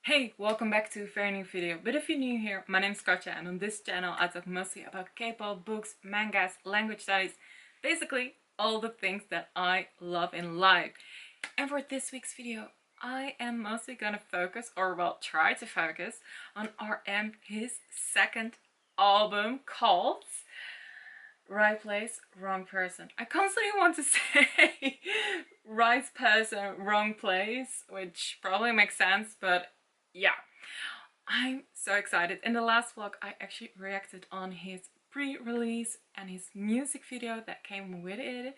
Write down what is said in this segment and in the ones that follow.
Hey, welcome back to a very new video. But if you're new here, my name is Katja, and on this channel I talk mostly about K-pop, books, mangas, language studies, basically all the things that I love in life. And for this week's video, I am mostly gonna focus, or well, try to focus, on RM, his second album called Right Place, Wrong Person. I constantly want to say right person, wrong place, which probably makes sense, but yeah, I'm so excited. In the last vlog, I actually reacted on his pre-release and his music video that came with it.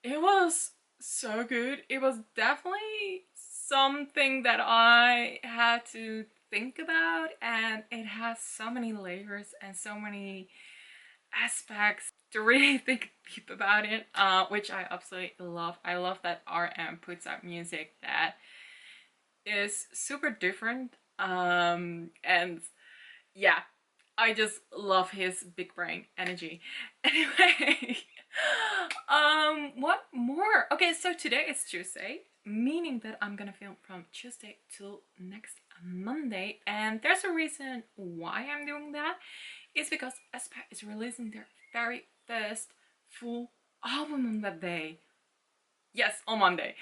It was so good. It was definitely something that I had to think about, and it has so many layers and so many aspects to really think deep about it, which I absolutely love. I love that RM puts out music that is super different, and yeah, I just love his big brain energy. Anyway, what more? Okay, so today is Tuesday, meaning that I'm gonna film from Tuesday till next Monday, and there's a reason why I'm doing that. It's because Aespa is releasing their very first full album on that day. Yes, on Monday.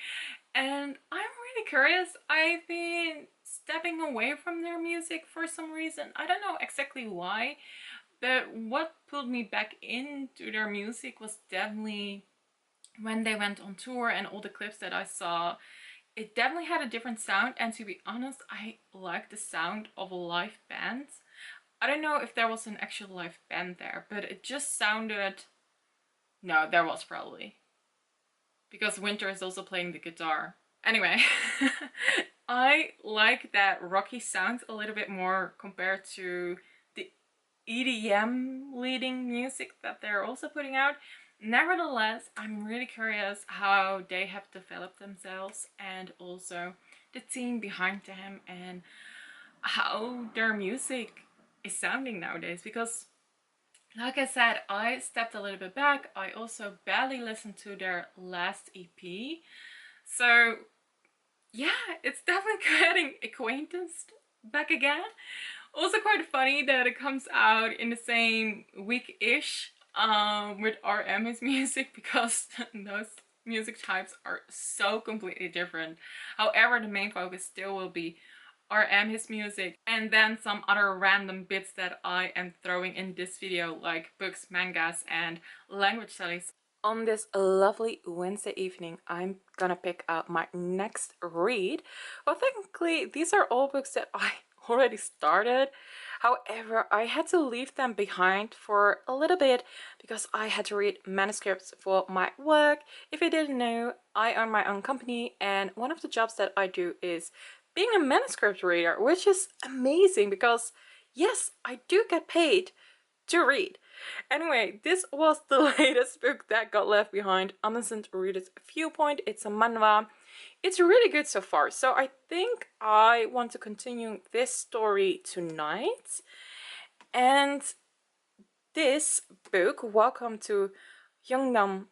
And I'm really curious. I've been stepping away from their music for some reason. I don't know exactly why, but what pulled me back into their music was definitely when they went on tour and all the clips that I saw. It definitely had a different sound, and to be honest, I like the sound of a live band. I don't know if there was an actual live band there, but it just sounded... No, there was probably. Because Winter is also playing the guitar. Anyway, I like that rocky sound a little bit more compared to the EDM leading music that they're also putting out. Nevertheless, I'm really curious how they have developed themselves, and also the team behind them, and how their music is sounding nowadays, because like I said, I stepped a little bit back. I also barely listened to their last EP. So yeah, it's definitely getting acquainted back again. Also quite funny that it comes out in the same week-ish with RM's music, because those music types are so completely different. However, the main focus still will be RM, his music, and then some other random bits that I am throwing in this video, like books, mangas, and language studies. On this lovely Wednesday evening, I'm gonna pick up my next read. Well, technically, these are all books that I already started. However, I had to leave them behind for a little bit because I had to read manuscripts for my work. If you didn't know, I own my own company, and one of the jobs that I do is being a manuscript reader, which is amazing because yes, I do get paid to read. Anyway, this was the latest book that got left behind. Innocent Reader's Viewpoint. It's a manhwa. It's really good so far. So I think I want to continue this story tonight. And this book, Welcome to Yeongnam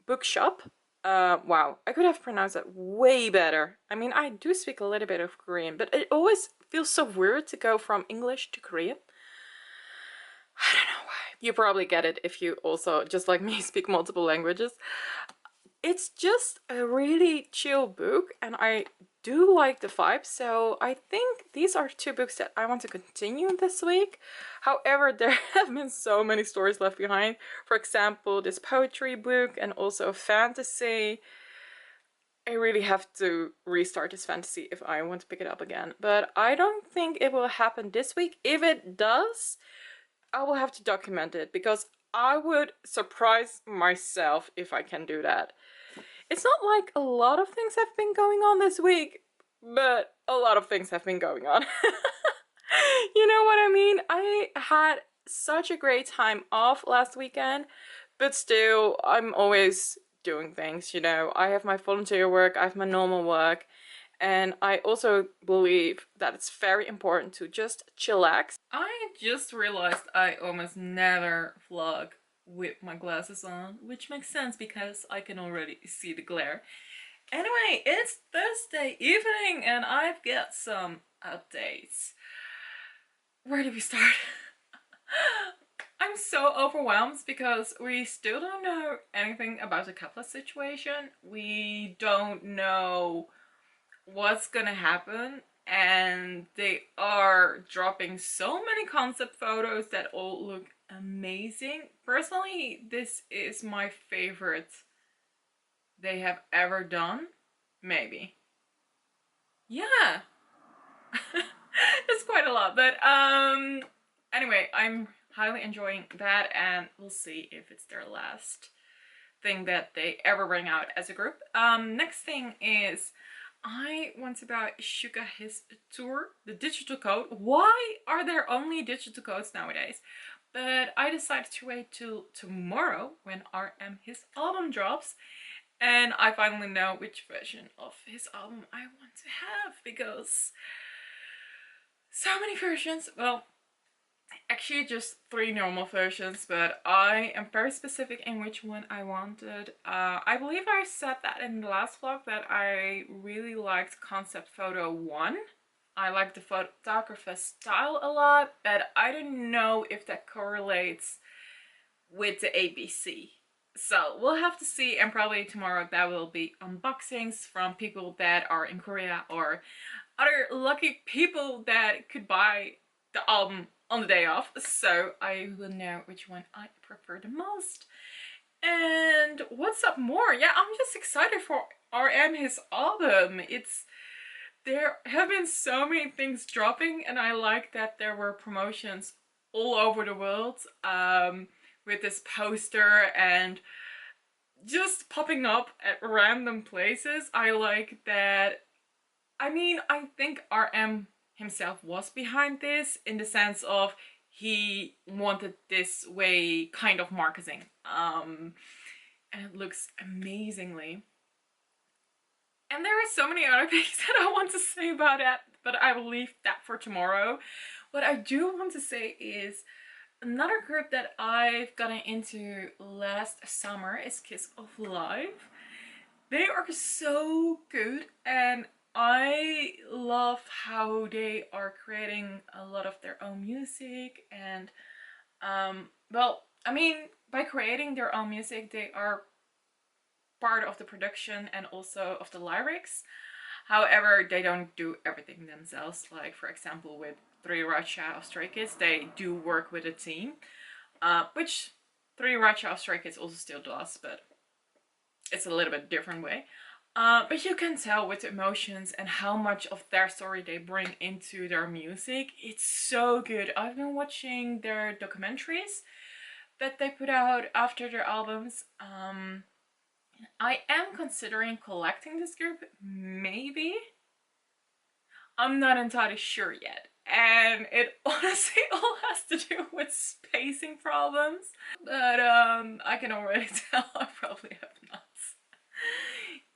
Bookshop. Wow, I could have pronounced that way better. I mean, I do speak a little bit of Korean, but it always feels so weird to go from English to Korean. I don't know why. You probably get it if you also, just like me, speak multiple languages. It's just a really chill book, and I do like the vibe, so I think these are two books that I want to continue this week. However, there have been so many stories left behind. For example, this poetry book and also fantasy. I really have to restart this fantasy if I want to pick it up again, but I don't think it will happen this week. If it does, I will have to document it, because I would surprise myself if I can do that. It's not like a lot of things have been going on this week, but a lot of things have been going on. You know what I mean? I had such a great time off last weekend, but still, I'm always doing things, you know. I have my volunteer work, I have my normal work, and I also believe that it's very important to just chillax. I just realized I almost never vlog with my glasses on, which makes sense because I can already see the glare. Anyway, it's Thursday evening and I've got some updates. Where do we start? I'm so overwhelmed because we still don't know anything about the Kep1er situation. We don't know what's gonna happen, and they are dropping so many concept photos that all look amazing. Personally, this is my favorite they have ever done. Maybe. Yeah. It's quite a lot, but anyway, I'm highly enjoying that, and we'll see if it's their last thing that they ever bring out as a group. Next thing is I want to buy Shuka his tour, the digital code. Why are there only digital codes nowadays? But I decided to wait till tomorrow when RM his album drops, and I finally know which version of his album I want to have, because so many versions. Well, actually just 3 normal versions, but I am very specific in which one I wanted. I believe I said that in the last vlog that I really liked concept photo 1. I like the photographer's style a lot, but I don't know if that correlates with the ABC. So we'll have to see, and probably tomorrow there will be unboxings from people that are in Korea or other lucky people that could buy the album on the day off, so I will know which one I prefer the most. And what's up more? Yeah, I'm just excited for RM his album. There have been so many things dropping, and I like that there were promotions all over the world with this poster and just popping up at random places. I like that. I mean, I think RM himself was behind this, in the sense of he wanted this way kind of marketing. And it looks amazingly. And there are so many other things that I want to say about that, but I will leave that for tomorrow. What I do want to say is another group that I've gotten into last summer is Kiss of Life. They are so good, and I love how they are creating a lot of their own music. And well, I mean, by creating their own music, they are part of the production and also of the lyrics. However, they don't do everything themselves. Like, for example, with 3 Racha of Stray Kids, they do work with a team, which 3 Racha of Stray Kids also still does, but it's a little bit different way. But you can tell with the emotions and how much of their story they bring into their music. It's so good. I've been watching their documentaries that they put out after their albums. I am considering collecting this group, maybe. I'm not entirely sure yet. And it honestly all has to do with spacing problems. But I can already tell I probably have not.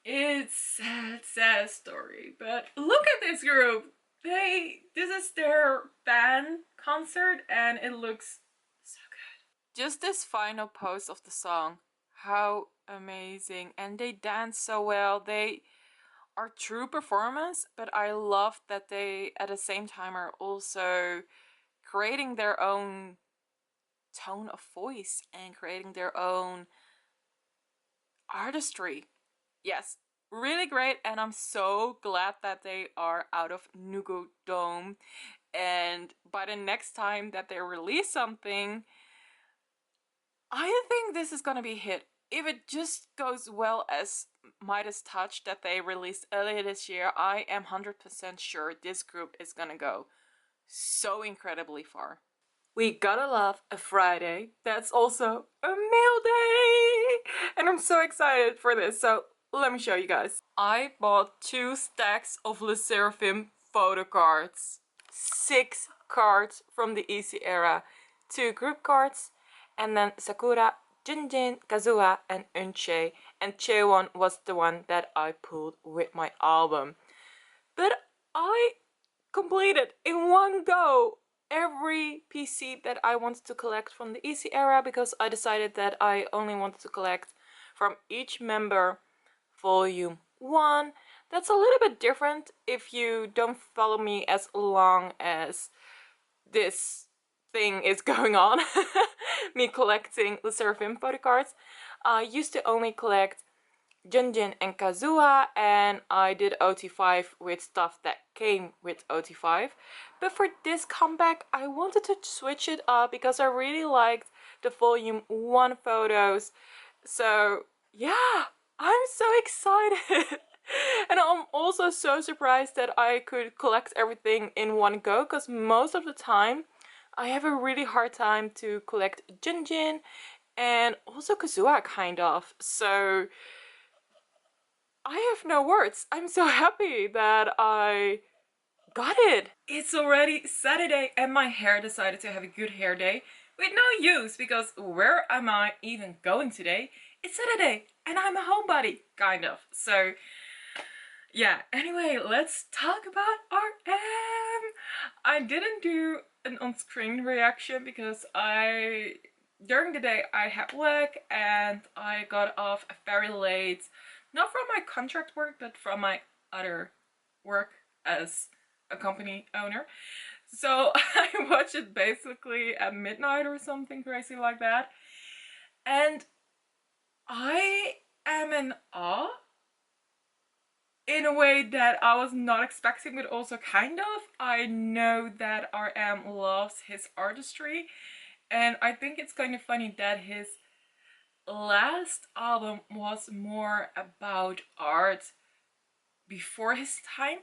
It's sad, sad story. But look at this group. This is their fan concert, and it looks so good. Just this final post of the song. How amazing. And they dance so well. They are true performance, but I love that they at the same time are also creating their own tone of voice and creating their own artistry. Yes, really great, and I'm so glad that they are out of Nugu Dome, and by the next time that they release something, I think this is gonna be a hit. If it just goes well as Midas Touch that they released earlier this year, I am 100% sure this group is gonna go so incredibly far. We gotta love a Friday that's also a mail day! And I'm so excited for this, so let me show you guys. I bought 2 stacks of Le Sserafim photo cards. 6 cards from the Easy era. 2 group cards, and then Sakura, Jinjin, Kazuha, and Unche. And Chaewon was the one that I pulled with my album. But I completed in one go every PC that I wanted to collect from the Easy era, because I decided that I only wanted to collect from each member Volume 1, That's a little bit different if you don't follow me as long as this thing is going on. Me collecting the Sserafim photo cards. I used to only collect Junjin and Kazuha, and I did OT5 with stuff that came with OT5. But for this comeback, I wanted to switch it up because I really liked the volume 1 photos. So yeah, I'm so excited. And I'm also so surprised that I could collect everything in one go, because most of the time I have a really hard time to collect Junjin and also Kazuha kind of. So I have no words. I'm so happy that I got it. It's already Saturday and my hair decided to have a good hair day with no use, because where am I even going today? It's Saturday and I'm a homebody, kind of. So yeah, anyway, let's talk about RM. I didn't do an on-screen reaction because during the day I had work and I got off very late. Not from my contract work, but from my other work as a company owner. So I watched it basically at midnight or something crazy like that. And I am in awe in a way that I was not expecting, but also kind of. I know that RM loves his artistry, and I think it's kind of funny that his last album was more about art before his time,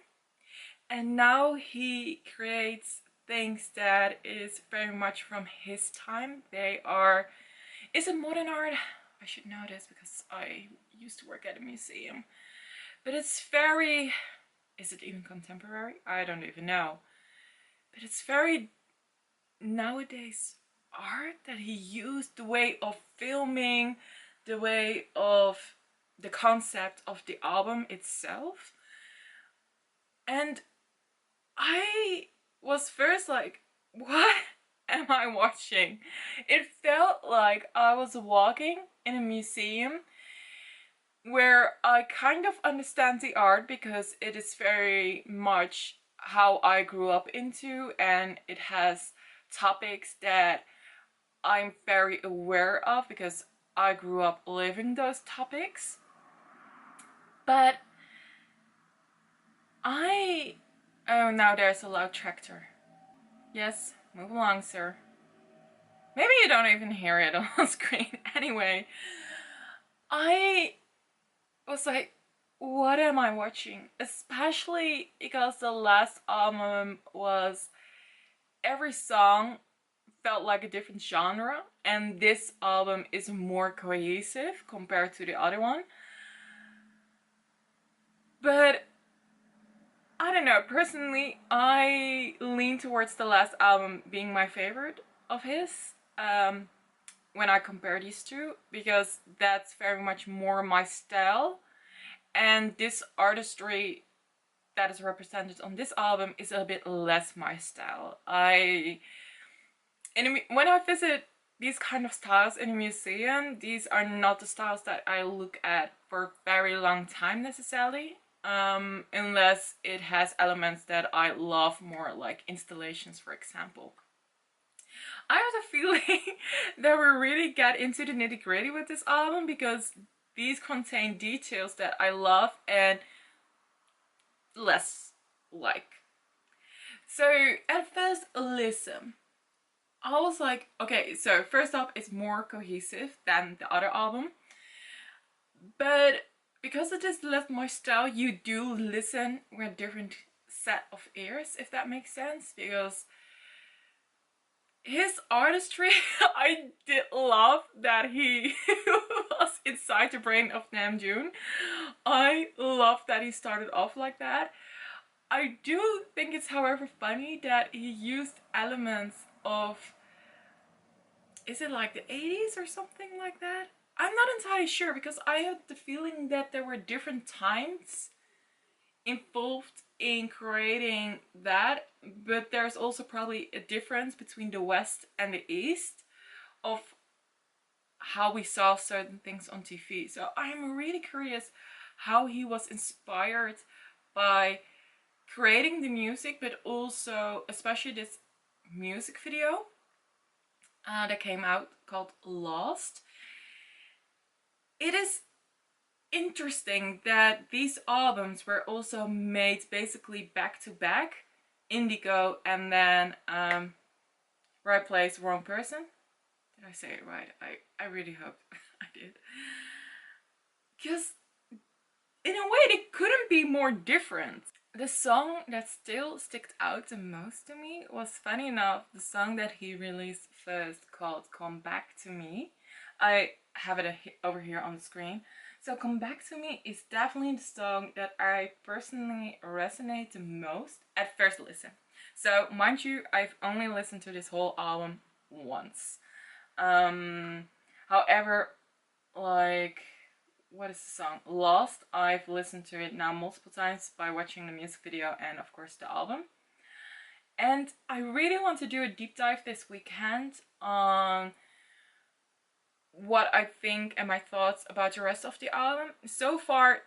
and now he creates things that is very much from his time. They are, is it modern art? I should know this because I used to work at a museum. But it's very, is it even contemporary? I don't even know. But it's very nowadays art that he used, the way of filming, the way of the concept of the album itself. And I was first like, what am I watching? It felt like I was walking in a museum where I kind of understand the art because it is very much how I grew up into, and it has topics that I'm very aware of because I grew up living those topics. But oh, now there's a loud tractor. Yes, move along, sir. Maybe you don't even hear it on screen. Anyway, I was like, what am I watching? Especially because the last album was, every song felt like a different genre, and this album is more cohesive compared to the other one. But I don't know, personally I lean towards the last album being my favorite of his, when I compare these two, because that's very much more my style. And this artistry that is represented on this album is a bit less my style. When I visit these kind of styles in a museum, these are not the styles that I look at for a very long time necessarily, unless it has elements that I love more, like installations, for example. I have the feeling that we really get into the nitty-gritty with this album because these contain details that I love and less like. So at first listen, I was like, okay, so first off, it's more cohesive than the other album, but because it is less my style, you do listen with a different set of ears, if that makes sense, because his artistry, I did love that he was inside the brain of Namjoon. I love that he started off like that. I do think it's however funny that he used elements of, is it like the 80s or something like that? I'm not entirely sure because I had the feeling that there were different times involved in creating that, but there's also probably a difference between the West and the East of how we saw certain things on TV. So I'm really curious how he was inspired by creating the music, but also especially this music video that came out called Lost. It is interesting that these albums were also made basically back to back, Indigo and then Right Place, Wrong Person. Did I say it right? I really hope I did. Because in a way they couldn't be more different. The song that still sticks out the most to me was, funny enough, the song that he released first called Come Back to Me. I have it over here on the screen. So Come Back to Me is definitely the song that I personally resonate the most at first listen. So mind you, I've only listened to this whole album once. However, like, what is the song? Lost. I've listened to it now multiple times by watching the music video and of course the album. And I really want to do a deep dive this weekend on what I think and my thoughts about the rest of the album. So far,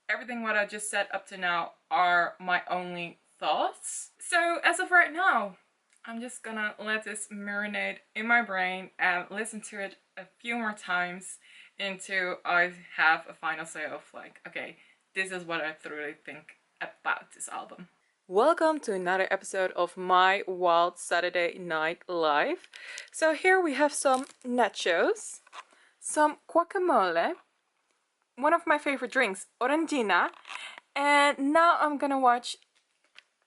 everything what I just said up to now are my only thoughts. So as of right now, I'm just gonna let this marinate in my brain and listen to it a few more times until I have a final say of like, okay, this is what I truly think about this album. Welcome to another episode of my Wild Saturday Night Live. So here we have some nachos, some guacamole, one of my favorite drinks, orangina, and now I'm gonna watch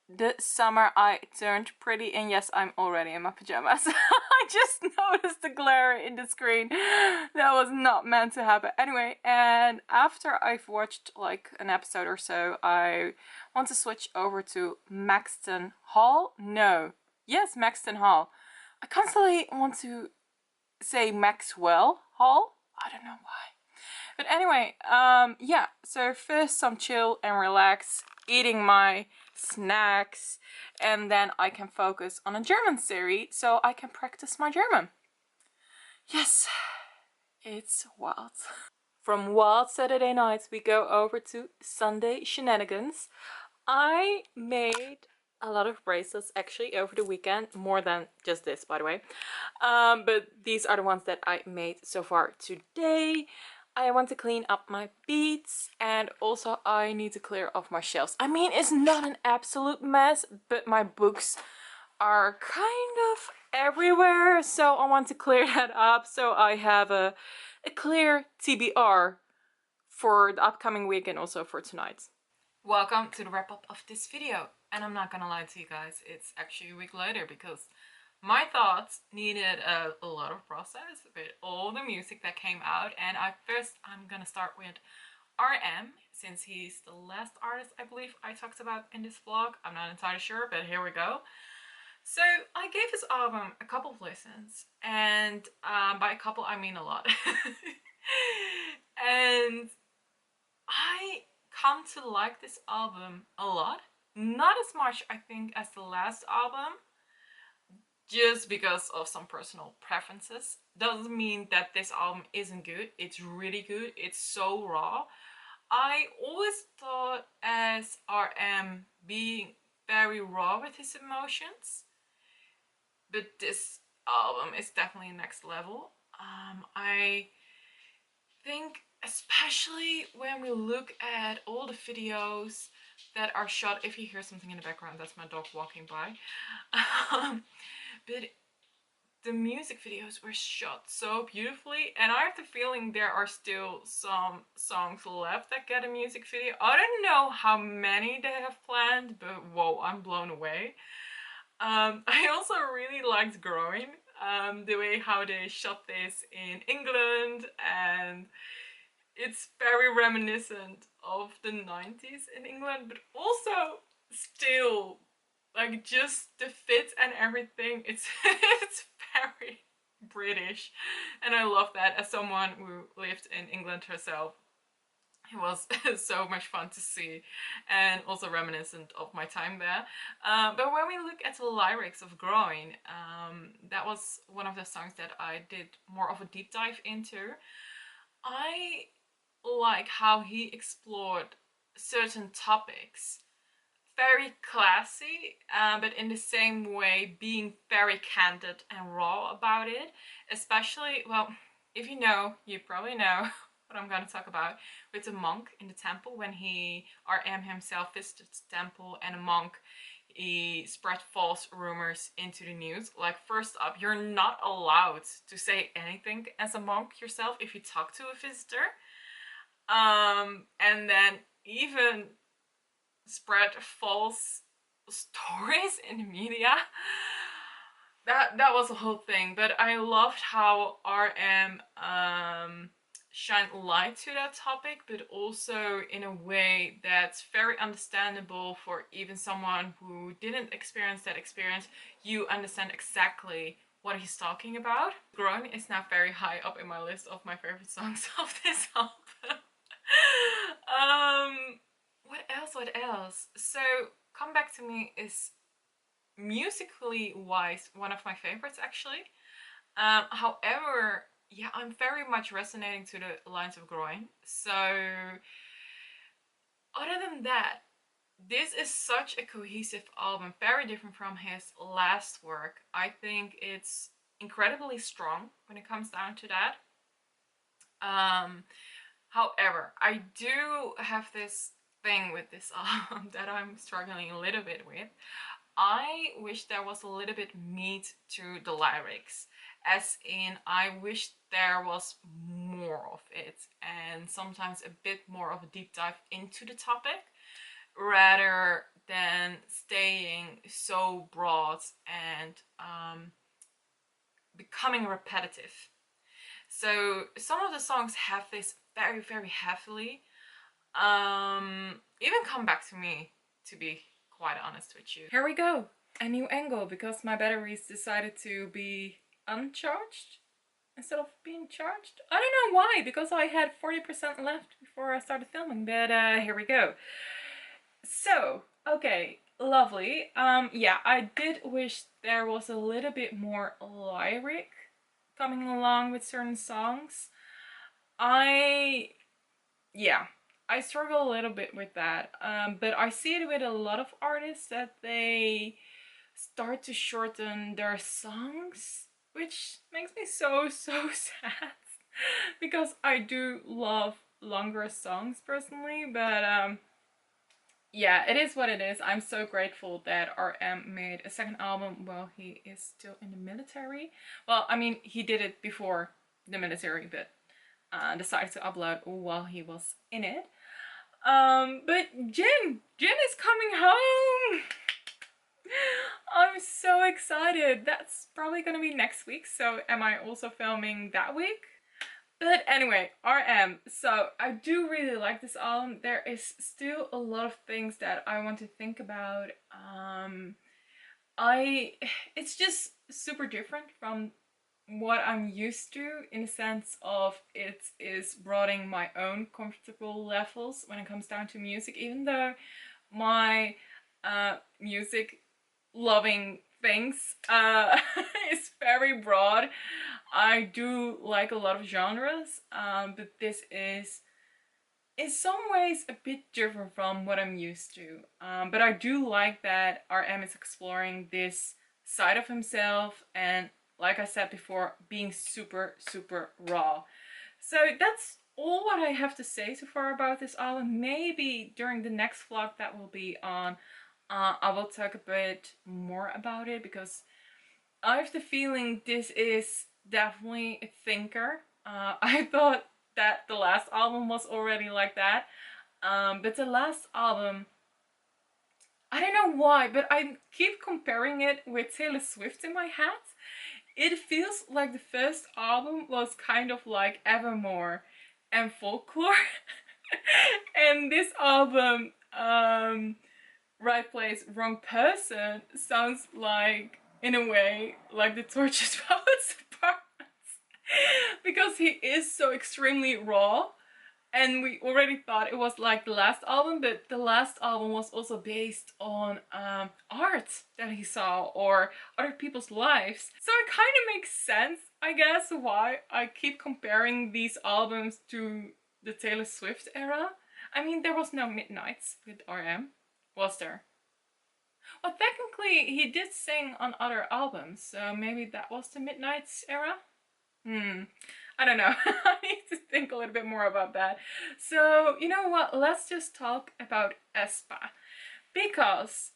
The Summer I Turned Pretty, and yes, I'm already in my pajamas. I just noticed the glare in the screen. That was not meant to happen. Anyway, and after I've watched like an episode or so, I want to switch over to Maxton Hall. No. Yes, Maxton Hall. I constantly want to say Maxwell Hall. I don't know why. But anyway, yeah, so first some chill and relax, eating my snacks, and then I can focus on a German series so I can practice my German. Yes, it's wild. From wild Saturday nights we go over to Sunday shenanigans. I made a lot of bracelets actually over the weekend, more than just this by the way, but these are the ones that I made so far today. I want to clean up my beads and also I need to clear off my shelves. I mean, it's not an absolute mess, but my books are kind of everywhere, so I want to clear that up so I have a clear TBR for the upcoming week and also for tonight. Welcome to the wrap up of this video, and I'm not gonna lie to you guys, it's actually a week later because my thoughts needed a lot of process with all the music that came out. And I'm gonna start with RM, since he's the last artist I believe I talked about in this vlog. I'm not entirely sure, but here we go. So I gave his album a couple of listens, and by a couple I mean a lot. And I come to like this album a lot. Not as much I think as the last album, just because of some personal preferences. Doesn't mean that this album isn't good. It's really good. It's so raw. I always thought as RM being very raw with his emotions, but this album is definitely next level. I think especially when we look at all the videos that are shot, if you hear something in the background, that's my dog walking by. But the music videos were shot so beautifully, and I have the feeling there are still some songs left that get a music video. I don't know how many they have planned, but whoa, I'm blown away. I also really liked Growing, the way how they shot this in England, and it's very reminiscent of the 90s in England, but also still like just the fit and everything, it's it's very British, and I love that. As someone who lived in England herself, it was so much fun to see and also reminiscent of my time there. But when we look at the lyrics of Growing, that was one of the songs that I did more of a deep dive into. I like how he explored certain topics very classy, but in the same way being very candid and raw about it. Especially, well, if you know, you probably know what I'm going to talk about with the monk in the temple when RM himself visited the temple, and a monk, he spread false rumors into the news. Like, first up, you're not allowed to say anything as a monk yourself if you talk to a visitor. And then even spread false stories in the media. That was a whole thing, but I loved how RM shined light to that topic, but also in a way that's very understandable for even someone who didn't experience that experience. You understand exactly what he's talking about. Grown is now very high up in my list of my favorite songs of this album. What else? So, Come Back to Me is musically wise one of my favorites, actually. However, yeah, I'm very much resonating to the lines of Groin. So, other than that, this is such a cohesive album, very different from his last work. I think it's incredibly strong when it comes down to that. However, I do have this thing with this album that I'm struggling a little bit with. I wish there was a little bit meat to the lyrics, as in I wish there was more of it, and sometimes a bit more of a deep dive into the topic rather than staying so broad and becoming repetitive. So some of the songs have this very, very heavily. Even Come Back to Me, to be quite honest with you. Here we go, a new angle, because my batteries decided to be uncharged instead of being charged. I don't know why, because I had 40% left before I started filming, but here we go. So, okay, lovely. Yeah, I did wish there was a little bit more lyric coming along with certain songs. I struggle a little bit with that, but I see it with a lot of artists that they start to shorten their songs, which makes me so sad because I do love longer songs personally, but yeah, it is what it is. I'm so grateful that RM made a second album while he is still in the military. Well, I mean, he did it before the military, but decided to upload while he was in it. But Jin is coming home. I'm so excited. That's probably gonna be next week, so am I also filming that week? But anyway, RM. So I do really like this album. There is still a lot of things that I want to think about. It's just super different from what I'm used to, in the sense of it is broadening my own comfortable levels when it comes down to music, even though my music loving things is very broad. I do like a lot of genres, but this is in some ways a bit different from what I'm used to. But I do like that RM is exploring this side of himself, and like I said before, being super raw. So that's all what I have to say so far about this album. Maybe during the next vlog that will be on, I will talk a bit more about it, because I have the feeling this is definitely a thinker. I thought that the last album was already like that, but the last album, I don't know why, but I keep comparing it with Taylor Swift in my head. It feels like the first album was kind of like Evermore and Folklore, and this album, Right Place, Wrong Person, sounds like, in a way, like the Tortured Poets Apartments, because he is so extremely raw. And we already thought it was like the last album, but the last album was also based on art that he saw or other people's lives. So it kind of makes sense, I guess, why I keep comparing these albums to the Taylor Swift era. I mean, there was no Midnights with RM, was there? Well, technically, he did sing on other albums, so maybe that was the Midnights era? I don't know. I need to think a little bit more about that. So, you know what? Let's just talk about Aespa. Because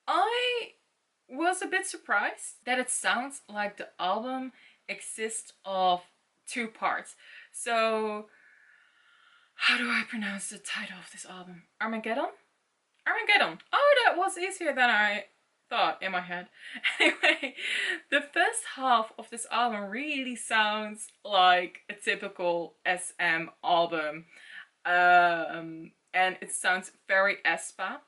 I was a bit surprised that it sounds like the album exists of two parts. So, how do I pronounce the title of this album? Armageddon? Armageddon. Oh, that was easier than I thought in my head. Anyway, the first half of this album really sounds like a typical SM album. And it sounds very Aespa.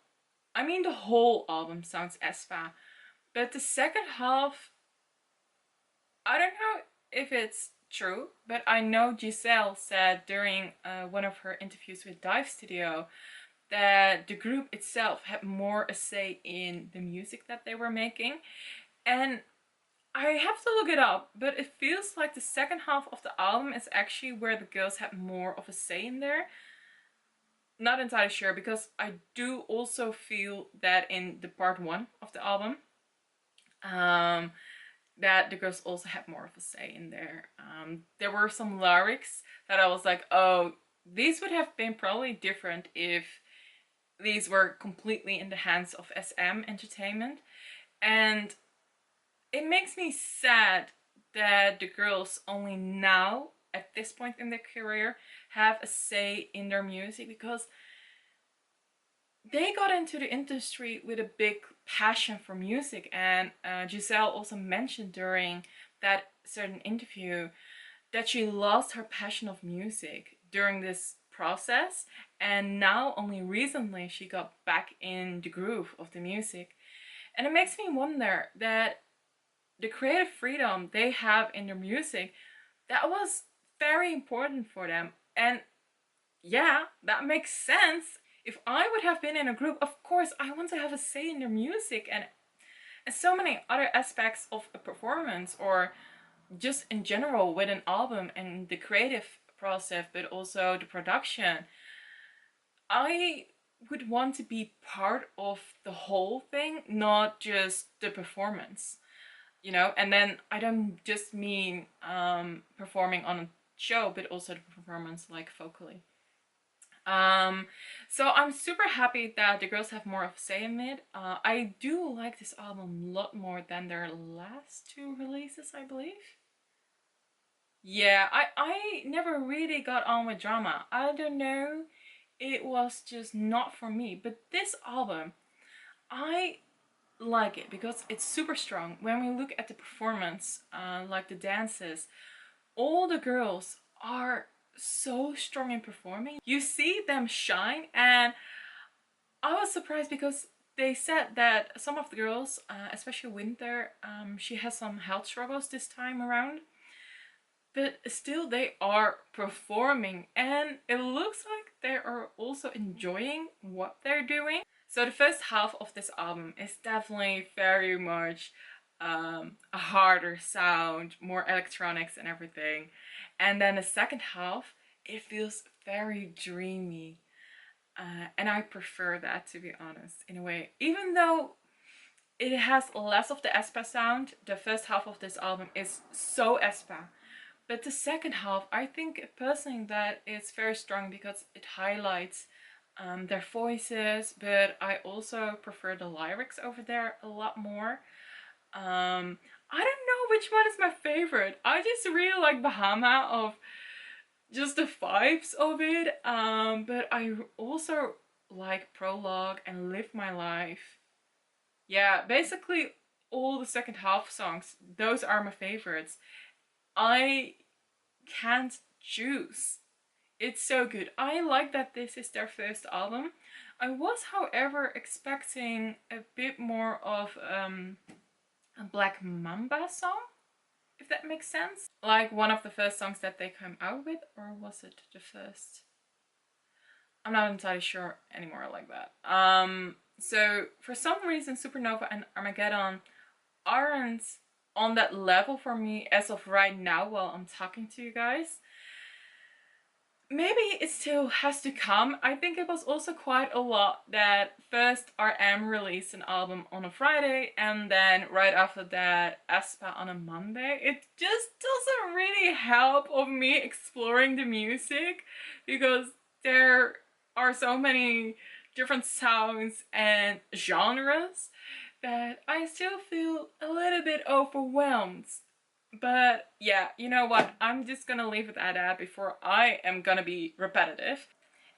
I mean, the whole album sounds Aespa. But the second half, I don't know if it's true, but I know Giselle said during one of her interviews with Dive Studio that the group itself had more a say in the music that they were making. And I have to look it up, but it feels like the second half of the album is actually where the girls had more of a say in there. Not entirely sure, because I do also feel that in the part one of the album, that the girls also had more of a say in there. There were some lyrics that I was like, oh, these would have been probably different if these were completely in the hands of SM Entertainment. And it makes me sad that the girls only now, at this point in their career, have a say in their music, because they got into the industry with a big passion for music. And Giselle also mentioned during that certain interview that she lost her passion of music during this process, and now only recently she got back in the groove of the music. And it makes me wonder that the creative freedom they have in their music, that was very important for them. And yeah, that makes sense. If I would have been in a group, of course I want to have a say in their music and so many other aspects of a performance, or just in general with an album and the creative process, but also the production. I would want to be part of the whole thing, not just the performance, you know. And then I don't just mean performing on a show, but also the performance like vocally. So I'm super happy that the girls have more of a say in it. I do like this album a lot more than their last two releases, I believe. Yeah, I never really got on with drama. I don't know. It was just not for me. But this album, I like it because it's super strong. When we look at the performance, like the dances, all the girls are so strong in performing. You see them shine, and I was surprised because they said that some of the girls, especially Winter, she has some health struggles this time around. But still they are performing, and it looks like they are also enjoying what they're doing. So the first half of this album is definitely very much a harder sound, more electronics and everything. And then the second half, it feels very dreamy. And I prefer that, to be honest, in a way. Even though it has less of the Aespa sound, the first half of this album is so Aespa. But the second half, I think personally that it's very strong because it highlights their voices, but I also prefer the lyrics over there a lot more. I don't know which one is my favorite. I just really like Bahama, of just the vibes of it. But I also like Prologue and Live My Life. Yeah, basically all the second half songs, those are my favorites. I can't choose. It's so good. I like that this is their first album. I was, however, expecting a bit more of a Black Mamba song, if that makes sense. Like one of the first songs that they came out with, or was it the first? I'm not entirely sure anymore like that. So for some reason Supernova and Armageddon aren't on that level for me as of right now while I'm talking to you guys. maybe it still has to come. I think it was also quite a lot that first RM released an album on a Friday and then right after that Aespa on a Monday. It just doesn't really help of me exploring the music because there are so many different sounds and genres that I still feel a little bit overwhelmed. But yeah, you know what? I'm just gonna leave it at that before I am gonna be repetitive.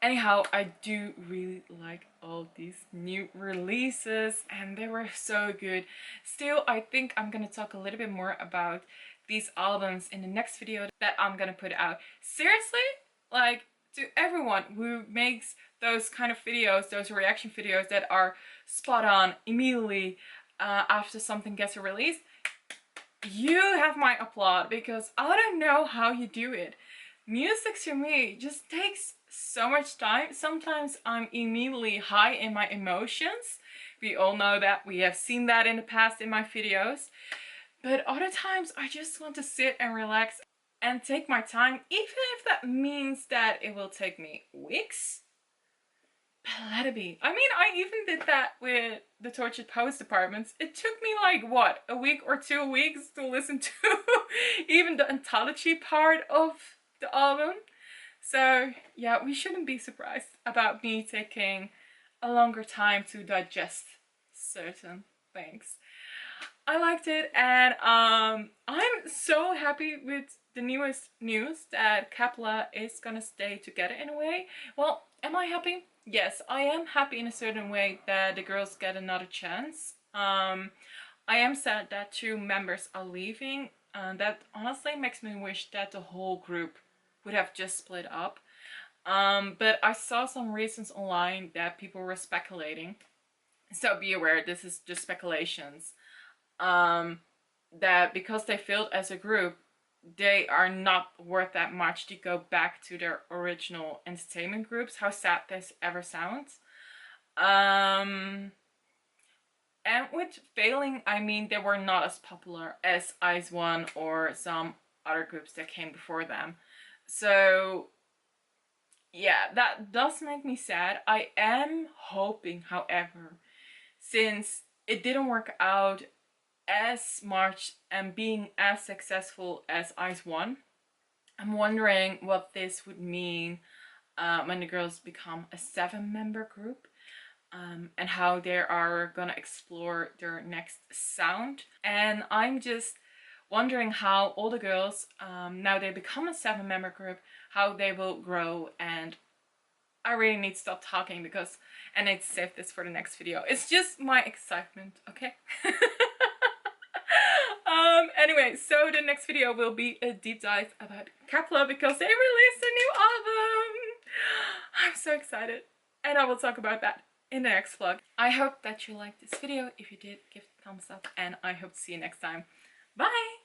Anyhow, I do really like all these new releases and they were so good. Still, I think I'm gonna talk a little bit more about these albums in the next video that I'm gonna put out. Seriously, like, to everyone who makes those kind of videos, those reaction videos that are spot on immediately after something gets released, you have my applaud because I don't know how you do it. Music to me just takes so much time. Sometimes I'm immediately high in my emotions. We all know that. We have seen that in the past in my videos. But other times I just want to sit and relax and take my time, even if that means that it will take me weeks. But let it be. I mean, I even did that with the Tortured Poets Departments. It took me like, what, a week or 2 weeks to listen to even the anthology part of the album. So yeah, we shouldn't be surprised about me taking a longer time to digest certain things. I liked it, and I'm so happy with the newest news that Kep1er is gonna stay together in a way. Well, am I happy? Yes, I am happy in a certain way that the girls get another chance. I am sad that 2 members are leaving. That honestly makes me wish that the whole group would have just split up. But I saw some reasons online that people were speculating. So be aware, this is just speculations. That because they failed as a group, they are not worth that much to go back to their original entertainment groups, how sad this ever sounds. And with failing, I mean they were not as popular as Ice1 or some other groups that came before them. So yeah, that does make me sad. I am hoping, however, since it didn't work out as much and being as successful as Ice1, I'm wondering what this would mean when the girls become a 7-member group, and how they are gonna explore their next sound. And I'm just wondering how all the girls, now they become a 7-member group, how they will grow. And I really need to stop talking because I need to save this for the next video. It's just my excitement, okay? Anyway, so the next video will be a deep dive about Kep1er because they released a new album. I'm so excited, and I will talk about that in the next vlog. I hope that you liked this video. If you did, give it a thumbs up, and I hope to see you next time. Bye!